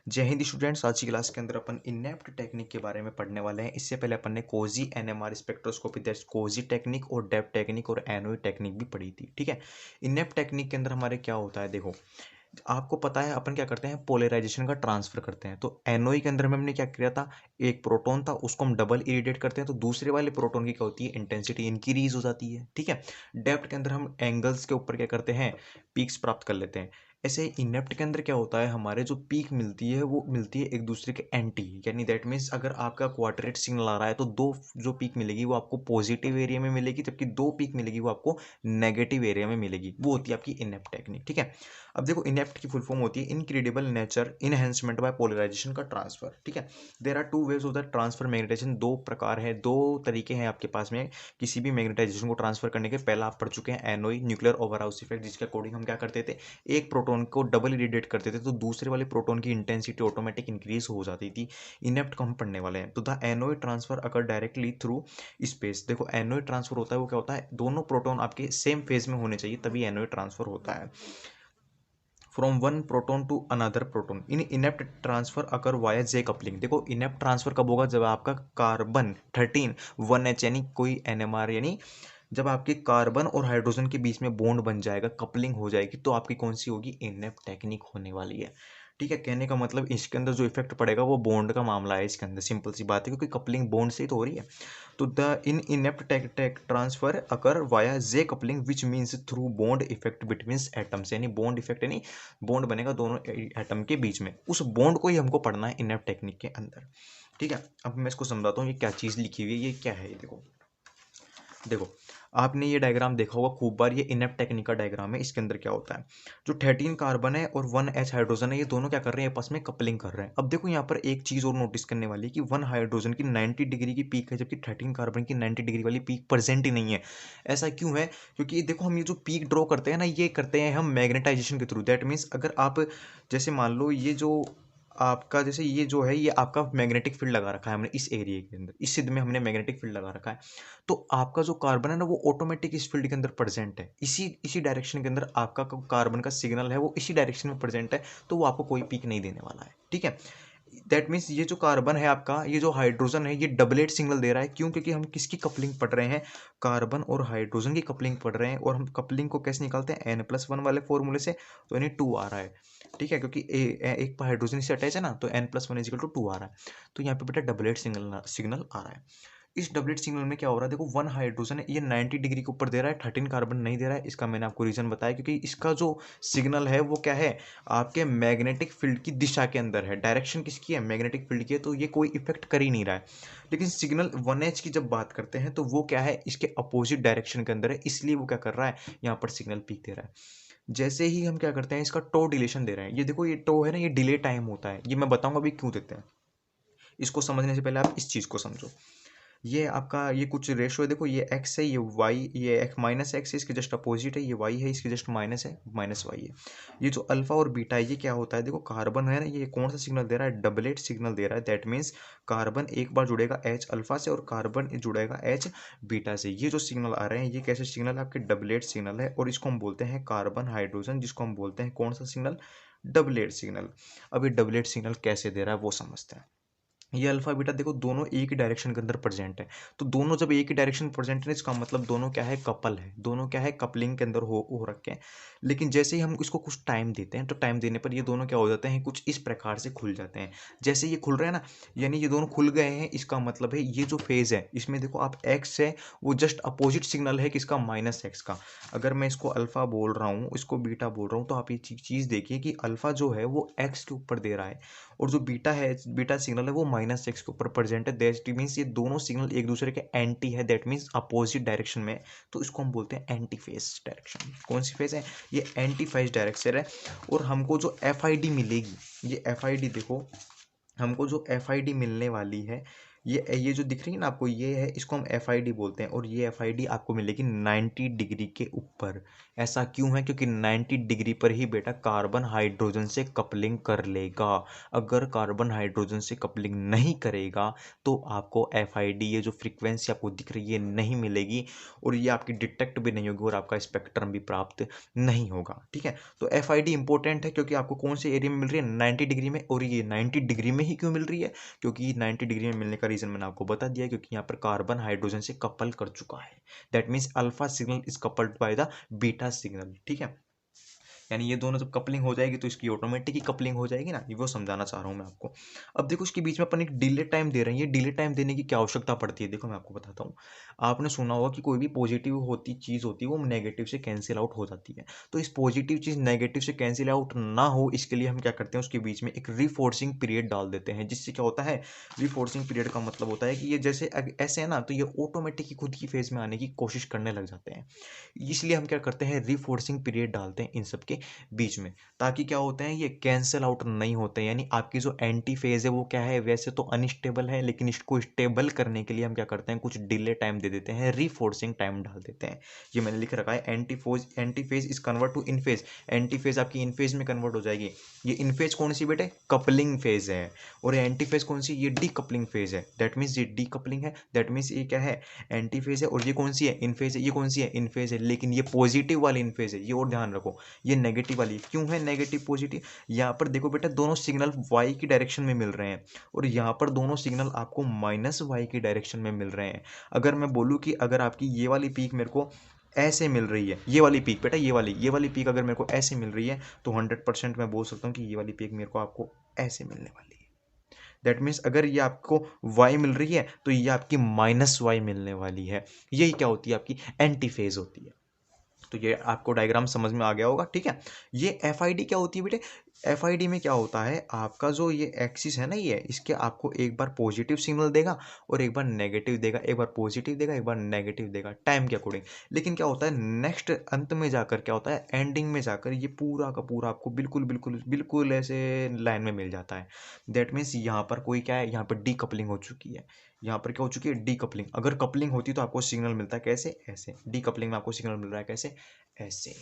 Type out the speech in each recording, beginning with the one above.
जय हिंद स्टूडेंट्स। आज की क्लास के अंदर अपन इनेप्ट टेक्निक के बारे में पढ़ने वाले हैं। इससे पहले अपन ने COSY NMR spectroscopy that's COSY technique और डेप टेक्निक और एनोई टेक्निक भी पढ़ी थी। ठीक है, इनेप्ट टेक्निक के अंदर हमारे क्या होता है, देखो आपको पता है अपन क्या करते हैं, पोलराइजेशन का ट्रांसफर करते हैं। तो एनओई के अंदर में हमने क्या किया था, एक प्रोटॉन था उसको हम डबल इरिडेट करते हैं तो दूसरे वाले प्रोटॉन की क्या होती है, इंटेंसिटी इंक्रीज हो जाती है। ठीक है, डेप्थ के अंदर हम एंगल्स के ऊपर क्या करते हैं, पीक्स प्राप्त कर लेते हैं। ऐसे इनेप्ट के अंदर क्या होता है, हमारे जो पीक मिलती है वो मिलती है एक दूसरे के एंटी, यानी दैट मीन्स अगर आपका क्वाड्रेट सिग्नल आ रहा है तो दो जो पीक मिलेगी वो आपको पॉजिटिव एरिया में मिलेगी, जबकि दो पीक मिलेगी वो आपको नेगेटिव एरिया में मिलेगी। वो होती है आपकी इनेप्ट टेक्निक। ठीक है, अब देखो इनेप्ट की फुल फॉर्म होती है incredible nature enhancement by polarisation का ट्रांसफर। ठीक है, there are two ways of the transfer magnetisation. दो प्रकार है, दो तरीके हैं आपके पास में किसी भी मैग्नेटाइजेशन को ट्रांसफर करने के। पहला आप पढ़ चुके हैं एनोई, न्यूक्लियर ओवरहाउस इफेक्ट, जिसके अकॉर्डिंग हम क्या करते थे, एक प्रोटॉन को डबल इरिडेट करते थे तो दूसरे वाले प्रोटॉन की इंटेंसिटी ऑटोमेटिक इंक्रीज हो जाती थी। इनेप्ट को हम पढ़ने वाले हैं। तो द एनोई transfer occur directly through space. देखो एनोई ट्रांसफर होता है वो क्या होता है, दोनों प्रोटॉन आपके सेम फेज में होने चाहिए तभी एनोई ट्रांसफर होता है। From one proton to another proton in INEPT transfer occur via J coupling. देखो इनेप्ट ट्रांसफर कब होगा, जब आपका कार्बन 13 1H यानी कोई एनएमआर, यानी जब आपके कार्बन और हाइड्रोजन के बीच में बॉन्ड बन जाएगा, कपलिंग हो जाएगी, तो आपकी कौन सी होगी, इनेप्ट टेक्निक होने वाली है। ठीक है, कहने का मतलब इसके अंदर जो इफेक्ट पड़ेगा वो बॉन्ड का मामला है इसके अंदर, सिंपल सी बात है, क्योंकि कपलिंग बॉन्ड से ही तो हो रही है। तो the in INEPT tech transfer occur via J coupling which means through bond effect between atoms, यानी बॉन्ड इफेक्ट यानी बॉन्ड बनेगा दोनों एटम के बीच में, उस बॉन्ड को ही हमको पढ़ना है इनेप्ट टेक्निक के अंदर। ठीक है, अब मैं इसको समझाता हूँ ये क्या चीज़ लिखी हुई है, ये क्या है। ये देखो देखो आपने ये डायग्राम देखा होगा खूब बार, ये इनेप्ट टेक्निक का डायग्राम है। इसके अंदर क्या होता है, जो 13 कार्बन है और 1H हाइड्रोजन है, ये दोनों क्या कर रहे हैं, आपस में कपलिंग कर रहे हैं। अब देखो यहाँ पर एक चीज और नोटिस करने वाली है कि 1 हाइड्रोजन की 90 डिग्री की पीक है, जबकि 13 कार्बन की 90 डिग्री वाली पीक प्रेजेंट ही नहीं है। ऐसा क्यों है, क्योंकि देखो हम ये जो पीक ड्रॉ करते हैं ना, ये करते हैं हम मैग्नेटाइजेशन के थ्रू। दैट मीन्स अगर आप जैसे मान लो ये जो आपका जैसे ये जो है, ये आपका मैग्नेटिक फील्ड लगा रखा है हमने इस एरिया के अंदर, इस सिद्ध में हमने मैग्नेटिक फील्ड लगा रखा है, तो आपका जो कार्बन है ना वो ऑटोमेटिक इस फील्ड के अंदर प्रेजेंट है, इसी इसी डायरेक्शन के अंदर आपका कार्बन का सिग्नल है वो इसी डायरेक्शन में प्रेजेंट है, तो वो आपको कोई पीक नहीं देने वाला है। ठीक है, दैट मीन्स ये जो कार्बन है आपका, ये जो हाइड्रोजन है, ये डबलेट सिग्नल दे रहा है। क्यों, क्योंकि हम किसकी कपलिंग पढ़ रहे हैं, कार्बन और हाइड्रोजन की कपलिंग पढ़ रहे हैं, और हम कपलिंग को कैसे निकालते हैं, N+1 वाले फॉर्मूले से, तो यानी 2 आ रहा है। ठीक है, क्योंकि एक हाइड्रोजन से अटैच है ना, तो N+1 = 2 आ रहा है। तो यहाँ पे बेटा डबलेट सिग्नल सिग्नल आ रहा है। इस डबलेट सिग्नल में क्या हो रहा है, देखो 1 हाइड्रोजन है, ये 90 डिग्री के ऊपर दे रहा है, 13 कार्बन नहीं दे रहा है। इसका मैंने आपको रीजन बताया, क्योंकि इसका जो सिग्नल है वो क्या है, आपके मैग्नेटिक फील्ड की दिशा के अंदर है, डायरेक्शन किसकी है, मैग्नेटिक फील्ड की है, तो ये कोई इफेक्ट कर ही नहीं रहा है। लेकिन सिग्नल 1H की जब बात करते हैं तो वो क्या है, इसके अपोजिट डायरेक्शन के अंदर है, इसलिए वो क्या कर रहा है, यहाँ पर सिग्नल पीक दे रहा है। जैसे ही हम क्या करते हैं, इसका टो डिलेशन दे रहे हैं, ये देखो ये टो है ना, ये डिले टाइम होता है, ये मैं बताऊंगा अभी क्यों देते हैं। इसको समझने से पहले आप इस चीज़ को समझो। ये आपका ये कुछ रेशो है, देखो ये x है, ये y, ये x -x है, इसके जस्ट अपोजिट है, ये y है, इसके जस्ट माइनस है, -y है। ये जो अल्फा और बीटा है, ये क्या होता है, देखो कार्बन है ना, ये कौन सा सिग्नल दे रहा है, डबलेट सिग्नल दे रहा है। दैट मीन्स कार्बन एक बार जुड़ेगा H अल्फा से और कार्बन जुड़ेगा H बीटा से। ये जो सिग्नल आ रहे हैं ये कैसे सिग्नल है, आपके डबलेट सिग्नल है, और इसको हम बोलते हैं कार्बन हाइड्रोजन, जिसको हम बोलते हैं कौन सा सिग्नल, डबलेट सिग्नल। अब ये डबलेट सिग्नल कैसे दे रहा है वो समझते हैं। ये अल्फा बीटा देखो दोनों एक ही डायरेक्शन के अंदर प्रेजेंट है, तो दोनों जब एक ही डायरेक्शन प्रेजेंट है, इसका मतलब दोनों क्या है, कपल है, दोनों क्या है, कपलिंग के अंदर हो रखे हैं। लेकिन जैसे ही हम इसको कुछ टाइम देते हैं, तो टाइम देने पर ये दोनों क्या हो जाते हैं, कुछ इस प्रकार से खुल जाते हैं। जैसे ये खुल रहे हैं ना, यानी ये दोनों खुल गए हैं, इसका मतलब है ये जो फेज है इसमें देखो आप एक्स है, वो जस्ट अपोजिट सिग्नल है किसका, -x का। अगर मैं इसको अल्फा बोल रहा हूँ, इसको बीटा बोल रहा हूँ, तो आप ये चीज़ देखिए कि अल्फा जो है वो एक्स के ऊपर दे रहा है, और जो बीटा है, बीटा सिग्नल है वो -x के ऊपर प्रेजेंट है। दैट मीन्स ये दोनों सिग्नल एक दूसरे के एंटी है, दैट मीन्स अपोजिट डायरेक्शन में। तो इसको हम बोलते हैं एंटी फेज डायरेक्शन। कौन सी फेज है, ये एंटी फेज डायरेक्शन है। और हमको जो एफ मिलेगी, ये एफ देखो, हमको जो एफ मिलने वाली है, ये जो दिख रही है ना आपको, ये है, इसको हम एफ आई डी बोलते हैं, और ये एफ आई डी आपको मिलेगी 90 डिग्री के ऊपर। ऐसा क्यों है? क्योंकि 90 डिग्री पर ही बेटा कार्बन हाइड्रोजन से कपलिंग कर लेगा। अगर कार्बन हाइड्रोजन से कपलिंग नहीं करेगा तो आपको एफ आई डी, ये जो फ्रीक्वेंसी आपको दिख रही है, नहीं मिलेगी, और ये आपकी डिटेक्ट भी नहीं होगी, और आपका स्पेक्ट्रम भी प्राप्त नहीं होगा। ठीक है, तो एफ आई डी इंपॉर्टेंट है, क्योंकि आपको कौन से एरिया में मिल रही है? 90 डिग्री में। और ये 90 डिग्री में ही क्यों मिल रही है? क्योंकि 90 डिग्री में मिलने का रीजन मैंने आपको बता दिया, क्योंकि यहाँ पर कार्बन हाइड्रोजन से कपल कर चुका है। That means alpha signal is coupled by the beta signal. ठीक है, यानी ये दोनों जब कपलिंग हो जाएगी तो इसकी ऑटोमेटिक ही कपलिंग हो जाएगी ना, ये वो समझाना चाह रहा हूँ मैं आपको। अब देखो इसके बीच में अपन एक डिले टाइम दे रहे हैं। ये डिले टाइम देने की क्या आवश्यकता पड़ती है? देखो मैं आपको बताता हूँ। आपने सुना होगा कि कोई भी पॉजिटिव होती चीज़ होती है वो नेगेटिव से कैंसिल आउट हो जाती है। तो इस पॉजिटिव चीज़ नेगेटिव से कैंसिल आउट ना हो, इसके लिए हम क्या करते हैं, उसके बीच में एक रीफोर्सिंग पीरियड डाल देते हैं। जिससे क्या होता है, रीफोर्सिंग पीरियड का मतलब होता है कि ये जैसे ऐसे है ना, तो ये ऑटोमेटिक ही खुद की फेज में आने की कोशिश करने लग जाते हैं। इसलिए हम क्या करते हैं, रीफोर्सिंग पीरियड डालते हैं इन सब के बीच में, ताकि क्या होते हैं, ये कैंसिल आउट नहीं होते। यानी आपकी जो एंटी फेज है वो क्या है, वैसे तो अनस्टेबल है, लेकिन इसको स्टेबल करने के लिए हम क्या करते हैं, कुछ डिले टाइम दे देते हैं, रीफोर्सिंग टाइम डाल देते हैं। ये मैंने लिख रखा है, anti phase is convert to in phase. Anti phase आपकी इन फेज में कन्वर्ट हो जाएगी। ये इन फेज कौन सी बेटे? कपलिंग फेज है। और एंटी फेज कौन सी? ये डी कपलिंग फेज है। दैट मीन्स ये डी कपलिंग है, दैट मीन्स ये क्या है, एंटी फेज है। और ये कौन सी है? इन फेज है। ये कौन सी है? इन फेज है। लेकिन ये पॉजिटिव वाली इन फेज है, ये और ध्यान रखो। ये नेगेटिव वाली क्यों है? नेगेटिव पॉजिटिव, यहाँ पर देखो बेटा दोनों सिग्नल वाई की डायरेक्शन में मिल रहे हैं, और यहाँ पर दोनों सिग्नल आपको माइनस वाई की डायरेक्शन में मिल रहे हैं। अगर मैं बोलूँ कि अगर आपकी ये वाली पीक मेरे को ऐसे मिल रही है, ये वाली पीक बेटा, ये वाली पीक अगर मेरे को ऐसे मिल रही है, तो 100% मैं बोल सकता हूँ कि ये वाली पीक मेरे को आपको ऐसे मिलने वाली है। दैट मीन्स अगर ये आपको y मिल रही है तो ये आपकी माइनस वाई मिलने वाली है। यही क्या होती है, आपकी एंटी फेज होती है। तो ये आपको डायग्राम समझ में आ गया होगा। ठीक है, ये एफ आई डी क्या होती है बेटे? एफ आई डी में क्या होता है, आपका जो ये एक्सिस है ना, ये इसके आपको एक बार पॉजिटिव सिग्नल देगा और एक बार नेगेटिव देगा, एक बार पॉजिटिव देगा, एक बार नेगेटिव देगा, टाइम के अकॉर्डिंग। लेकिन क्या होता है, नेक्स्ट अंत में जाकर क्या होता है, एंडिंग में जाकर ये पूरा का पूरा आपको बिल्कुल बिल्कुल बिल्कुल ऐसे लाइन में मिल जाता है। दैट मीन्स यहाँ पर कोई क्या है, यहाँ पर डी कपलिंग हो चुकी है। यहाँ पर क्या हो चुकी है, डी कपलिंग। अगर कपलिंग होती तो आपको सिग्नल मिलता है कैसे, ऐसे। डी कपलिंग में आपको सिग्नल मिल रहा है कैसे, ऐसे।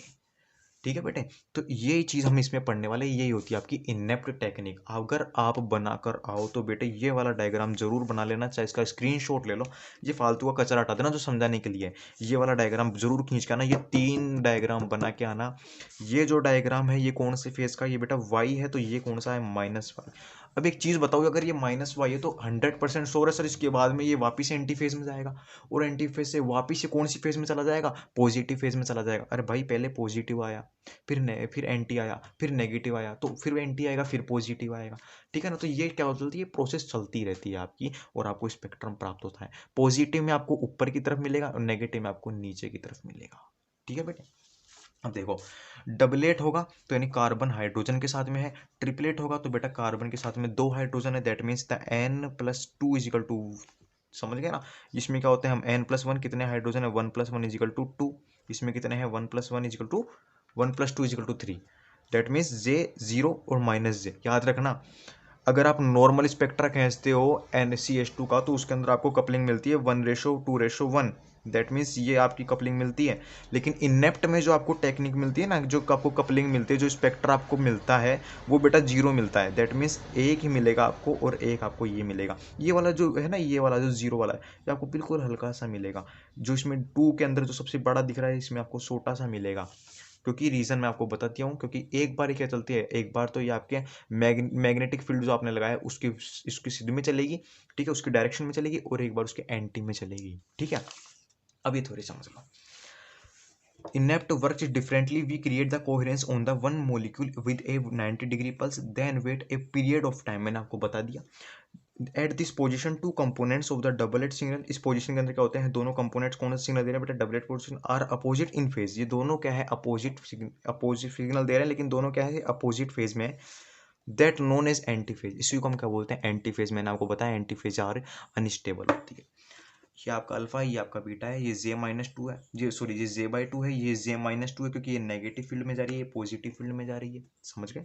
ठीक है बेटे, तो ये चीज़ हम इसमें पढ़ने वाले, यही होती है आपकी इनेप्ट टेक्निक। अगर आप बनाकर आओ तो बेटे ये वाला डायग्राम जरूर बना लेना, चाहे इसका स्क्रीनशॉट ले लो। ये फालतू का कचरा हटा देना जो समझाने के लिए। ये वाला डायग्राम जरूर खींच के आना, ये 3 डायग्राम बना के आना। ये जो डायग्राम है ये कौन से फेज का, ये बेटा वाई है, तो ये कौन सा है, माइनस वाई। अब एक चीज़ बताओ, अगर ये माइनस वाई है तो 100% श्योर है सर इसके बाद में ये वापिस एंटी फेज में जाएगा, और एंटी फेज से वापिस ये कौन सी फेज में चला जाएगा, पॉजिटिव फेज में चला जाएगा। अरे भाई पहले पॉजिटिव आया, फिर एंटी आया, फिर नेगेटिव आया, तो फिर एंटी आएगा, फिर पॉजिटिव आएगा। ठीक है ना, तो ये क्या होती है, ये प्रोसेस चलती रहती है आपकी, और आपको स्पेक्ट्रम प्राप्त होता है। पॉजिटिव में आपको ऊपर की तरफ मिलेगा और नेगेटिव में आपको नीचे की तरफ मिलेगा। ठीक है बेटे, अब देखो, डबलेट होगा तो यानी कार्बन हाइड्रोजन के साथ में है। ट्रिपलेट होगा तो बेटा कार्बन के साथ में 2 हाइड्रोजन है। That means the n+2 is equal to, समझ गए ना। इसमें क्या होता है, हम n+1 कितने हाइड्रोजन है, 1+1 इजिकल टू 2। इसमें कितने हैं, 1+1 equal to 1+2 equal to 3। That means J 0 और माइनस जे, याद रखना। अगर आप नॉर्मल स्पेक्ट्रा खींचते हो NCH2 का, तो उसके अंदर आपको कपलिंग मिलती है 1:2:1। दैट मीन्स ये आपकी कपलिंग मिलती है। लेकिन इनेप्ट में जो आपको टेक्निक मिलती है ना, जो आपको कपलिंग मिलती है, जो स्पेक्ट्रा आपको मिलता है, वो बेटा 0 मिलता है। दैट मीन्स एक ही मिलेगा आपको, और एक आपको ये मिलेगा। ये वाला जो है ना, ये वाला जो 0 वाला है, ये आपको बिल्कुल हल्का सा मिलेगा। जो इसमें 2 के अंदर जो सबसे बड़ा दिख रहा है, इसमें आपको छोटा सा मिलेगा। क्योंकि रीज़न मैं आपको बताती हूँ, क्योंकि एक बार ही क्या चलती है, एक बार तो ये आपके मैग्नेटिक फील्ड जो आपने लगाया है उसकी इसकी सिद्ध में चलेगी। ठीक है, उसकी डायरेक्शन में चलेगी, और एक बार उसके एंटी में चलेगी। ठीक है, अब ये थोड़ी समझ लो। Inept works differently. We create the coherence on the one molecule with a 90-degree pulse, then wait a period of time. मैंने आपको बता दिया। At this position 2 components of the doublet signal. इस पोजिशन के अंदर क्या होते हैं, दोनों कंपोनेंट्स कौन सा सिग्नल दे रहे हैं बेटा, doublet position, are opposite in phase. ये दोनों क्या है, अपोजिट सिग्नल दे रहे हैं, लेकिन दोनों क्या है, अपोजिट फेज में। That known as anti phase, इसी को हम क्या बोलते हैं, एंटी फेज। मैंने आपको बताया एंटी फेज आर अनस्टेबल होती है। ये आपका अल्फा है, ये आपका बीटा है, ये J-2 है, ये सॉरी ये J/2 है, ये J-2 है, क्योंकि ये नेगेटिव फील्ड में जा रही है, ये पॉजिटिव फील्ड में जा रही है। समझ गए।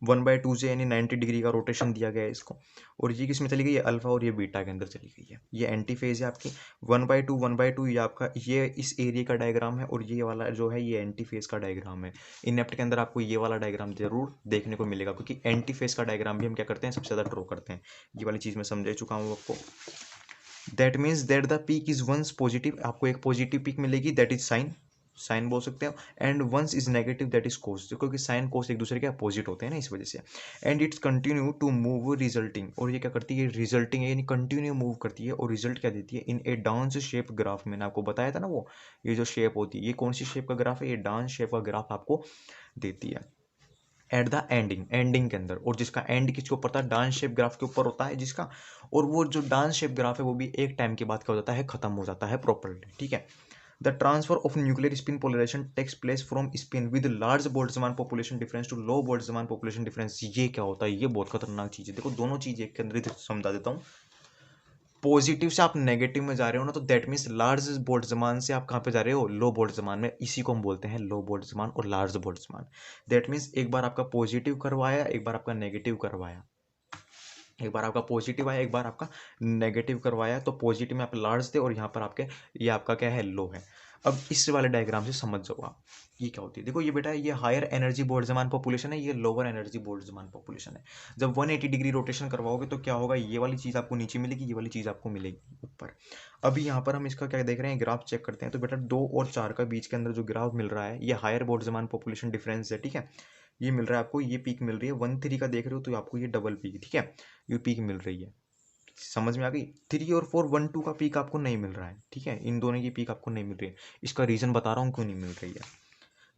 1/2 से यानी 90 डिग्री का रोटेशन दिया गया है इसको। और ये किस में चली गई है, अल्फा और ये बीटा के अंदर चली गई है। ये एंटी फेज है आपकी। 1/2 ये आपका ये इस एरिया का डायग्राम है और ये वाला जो है ये एंटी फेज का डायग्राम है। इनेप्ट के अंदर आपको ये वाला डायग्राम जरूर देखने को मिलेगा, क्योंकि एंटी फेज का डायग्राम भी हम क्या करते हैं, सबसे ज़्यादा ड्रॉ करते हैं। ये वाली चीज़ मैं समझा चुका हूँ आपको। That means that the peak is once positive, आपको एक पॉजिटिव पीक मिलेगी, दैट इज साइन, साइन बोल सकते हो। And once is negative, that is cos, क्योंकि साइन कोस एक दूसरे के अपोजिट होते हैं ना, इस वजह से। And it's continue to move resulting, और ये क्या करती है, रिजल्टिंग यानी कंटिन्यू मूव करती है और रिजल्ट क्या देती है, इन ए डांस शेप ग्राफ। मैंने आपको बताया था ना वो, ये जो शेप होती है ये कौन सी शेप का ग्राफ है, ये डांस शेप का ग्राफ आपको देती है एट द एंडिंग के अंदर। और जिसका एंड किसके ऊपर था, डांस शेप ग्राफ के ऊपर होता है जिसका। और वो जो डांस शेप ग्राफ है वो भी एक टाइम के बाद क्या हो जाता है, खत्म हो जाता है प्रॉपरली, ठीक है। The transfer of nuclear spin polarisation takes place from spin with large Boltzmann population difference to low Boltzmann population difference. ये क्या होता है, ये बहुत खतरनाक चीज है। देखो दोनों चीज एक के अंदर ही समझा देता हूँ। पॉजिटिव से आप नेगेटिव में जा रहे हो ना, तो दैट मीन्स लार्ज बोल्ट्जमान से आप कहाँ पे जा रहे हो, लो बोल्ट्जमान में। इसी को हम बोलते हैं लो बोल्ट्जमान और लार्ज बोल्ट्जमान। दैट मीन्स एक बार आपका पॉजिटिव करवाया, एक बार आपका नेगेटिव करवाया, एक बार आपका पॉजिटिव आया, एक बार आपका नेगेटिव करवाया। तो पॉजिटिव में आप लार्ज थे और यहाँ पर आपके ये आपका क्या है, लो है। अब इस वाले डायग्राम से समझ जाओ आप ये क्या होती है। देखो ये बेटा, ये हायर एनर्जी बोल्ट्जमान पॉपुलेशन है, ये लोअर एनर्जी बोल्ट्जमान पॉपुलेशन है। जब 180 डिग्री रोटेशन करवाओगे तो क्या होगा, ये वाली चीज़ आपको नीचे मिलेगी, ये वाली चीज़ आपको मिलेगी ऊपर। अभी यहाँ पर हम इसका क्या देख रहे हैं, ग्राफ चेक करते हैं। तो बेटा 2 और 4 का बीच के अंदर जो ग्राफ मिल रहा है, ये हायर बोल्ट्जमान पॉपुलेशन डिफरेंस है, ठीक है। ये मिल रहा है आपको, ये पीक मिल रही है 1/3 का देख रहे हो तो आपको ये डबल पीक, ठीक है, ये पीक मिल रही है। समझ में आ गई। 3 और 4 1 2 का पीक आपको नहीं मिल रहा है, ठीक है, इन दोनों की पीक आपको नहीं मिल रही है। इसका रीजन बता रहा हूँ क्यों नहीं मिल रही है।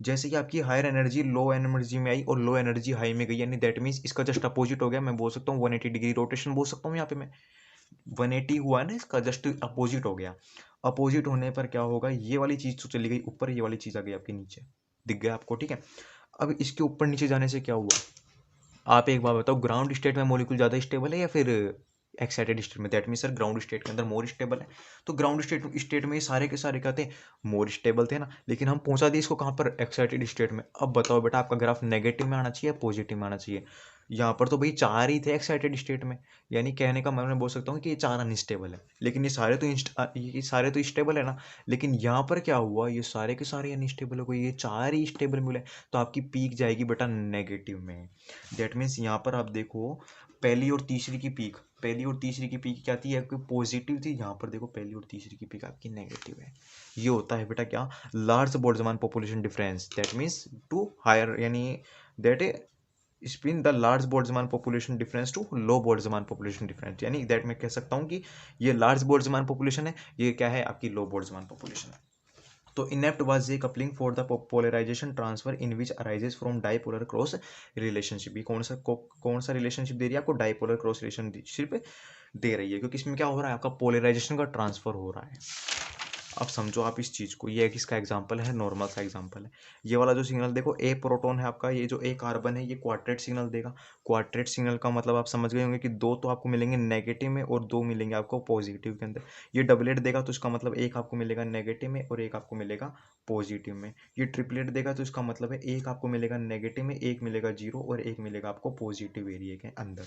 जैसे कि आपकी हायर एनर्जी लो एनर्जी में आई और लो एनर्जी हाई में गई, यानी दैट मीन्स इसका जस्ट अपोजिट हो गया। मैं बोल सकता हूँ 180 डिग्री रोटेशन बोल सकता हूँ यहाँ पे मैं। 180 हुआ है ना, इसका जस्ट अपोजिट हो गया। अपोजिट होने पर क्या होगा, ये वाली चीज तो चली गई ऊपर, ये वाली चीज आ गई आपके नीचे, दिख गया आपको, ठीक है। अब इसके ऊपर नीचे जाने से क्या हुआ, आप एक बात बताओ, ग्राउंड स्टेट में मॉलिक्यूल ज़्यादा स्टेबल है या फिर एक्साइटेड स्टेट में। That mean sir ground state के अंदर मोर स्टेबल है। तो ग्राउंड स्टेट में ये सारे के सारे कहते हैं मोर स्टेबल थे ना, लेकिन हम पहुंचा दिए इसको कहाँ पर, एक्साइटेड स्टेट में। अब बताओ बेटा, आपका ग्राफ नेगेटिव में आना चाहिए या पॉजिटिव में आना चाहिए। यहाँ पर तो भाई 4 ही थे एक्साइटेड स्टेट में, यानी कहने का मैं बोल सकता हूँ कि ये 4 अनस्टेबल है। लेकिन ये सारे तो स्टेबल है ना। लेकिन यहाँ पर क्या हुआ, ये सारे के सारे अनस्टेबल हो गए, ये 4 ही स्टेबल मिले। तो आपकी पीक जाएगी बेटा नेगेटिव में। दैट मीन्स यहाँ पर आप देखो, पहली और तीसरी की पीक, पहली और तीसरी की पीक क्या थी, आपकी पॉजिटिव थी। यहाँ पर देखो पहली और तीसरी की पीक आपकी नेगेटिव है। ये होता है बेटा क्या, large Boltzmann population difference. That means to higher, यानी that spin the large Boltzmann population difference to low Boltzmann population difference. यानी दैट मैं कह सकता हूँ कि ये लार्ज बोल्ट्जमान पॉपुलेशन है, ये क्या है आपकी लो बोल्ट्जमान पॉपुलेशन है। तो INEPT was a coupling for the polarisation transfer in which arises from dipolar cross relationship. ये कौन सा रिलेशनशिप दे रही है आपको, डाइपोलर क्रॉस रिलेशनशिप दे रही है, क्योंकि इसमें क्या हो रहा है, आपका पोलराइजेशन का ट्रांसफर हो रहा है। अब समझो आप इस चीज़ को, ये एक इसका एग्जांपल है, नॉर्मल सा एग्जांपल है। ये वाला जो सिग्नल देखो, ए प्रोटॉन है आपका, ये जो ए कार्बन है, ये क्वाड्रेट सिग्नल देगा। क्वाड्रेट सिग्नल का मतलब आप समझ गए होंगे कि 2 तो आपको मिलेंगे नेगेटिव में और 2 मिलेंगे आपको पॉजिटिव के अंदर। ये डबलेट देगा तो इसका मतलब एक आपको मिलेगा नेगेटिव में और एक आपको मिलेगा पॉजिटिव में। ये ट्रिपलेट देगा तो इसका मतलब है एक आपको मिलेगा नेगेटिव में, एक मिलेगा 0 और एक मिलेगा आपको पॉजिटिव एरिया के अंदर।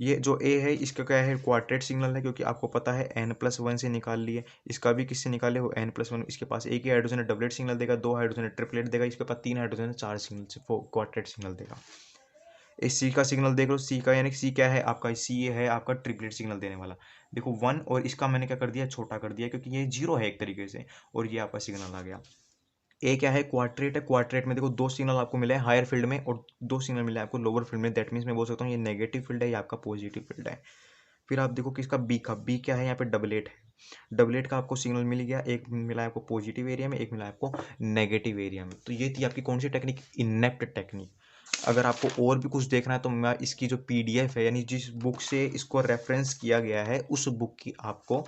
ये जो ए है इसका क्या है, क्वाड्रेट सिग्नल है, क्योंकि आपको पता है n+1 से निकाल लिए। इसका भी किससे निकाले हो, n+1। इसके पास एक ही हाइड्रोजन है, डबलेट सिग्नल देगा। 2 हाइड्रोजन है, ट्रिपलेट देगा। इसके पास 3 हाइड्रोजन है, 4 सिग्नल से क्वाड्रेट सिग्नल देगा। इस सी का सिग्नल देख लो, सी का यानी सी क्या है आपका, सी है आपका ट्रिपलेट सिग्नल देने वाला। देखो 1, और इसका मैंने क्या कर दिया, छोटा कर दिया, क्योंकि ये 0 है एक तरीके से, और ये आपका सिग्नल आ गया। ए क्या है, क्वाड्रेट है। क्वाड्रेट में देखो 2 सिग्नल आपको मिले हैं हायर फील्ड में और 2 सिग्नल मिले हैं आपको लोअर फील्ड में। दैट मीन्स मैं बोल सकता हूँ ये नेगेटिव फील्ड है, ये आपका पॉजिटिव फील्ड है। फिर आप देखो किसका, बी का, बी क्या है यहाँ पे, डबलेट है। डबलेट का आपको सिग्नल मिल गया, एक मिला है आपको पॉजिटिव एरिया में, एक मिला है आपको नेगेटिव एरिया में। तो ये थी आपकी कौन सी टेक्निक, इनेप्ट टेक्निक। अगर आपको और भी कुछ देखना है तो मैं इसकी जो पीडीएफ है, यानी जिस बुक से इसको रेफरेंस किया गया है, उस बुक की आपको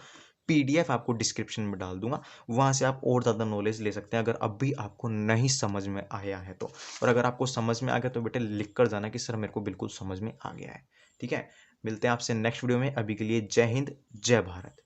पीडीएफ आपको डिस्क्रिप्शन में डाल दूंगा। वहाँ से आप और ज़्यादा नॉलेज ले सकते हैं, अगर अब भी आपको नहीं समझ में आया है तो। और अगर आपको समझ में आ गया तो बेटे लिख कर जाना कि सर मेरे को बिल्कुल समझ में आ गया है, ठीक है। मिलते हैं आपसे नेक्स्ट वीडियो में, अभी के लिए जय हिंद जय भारत।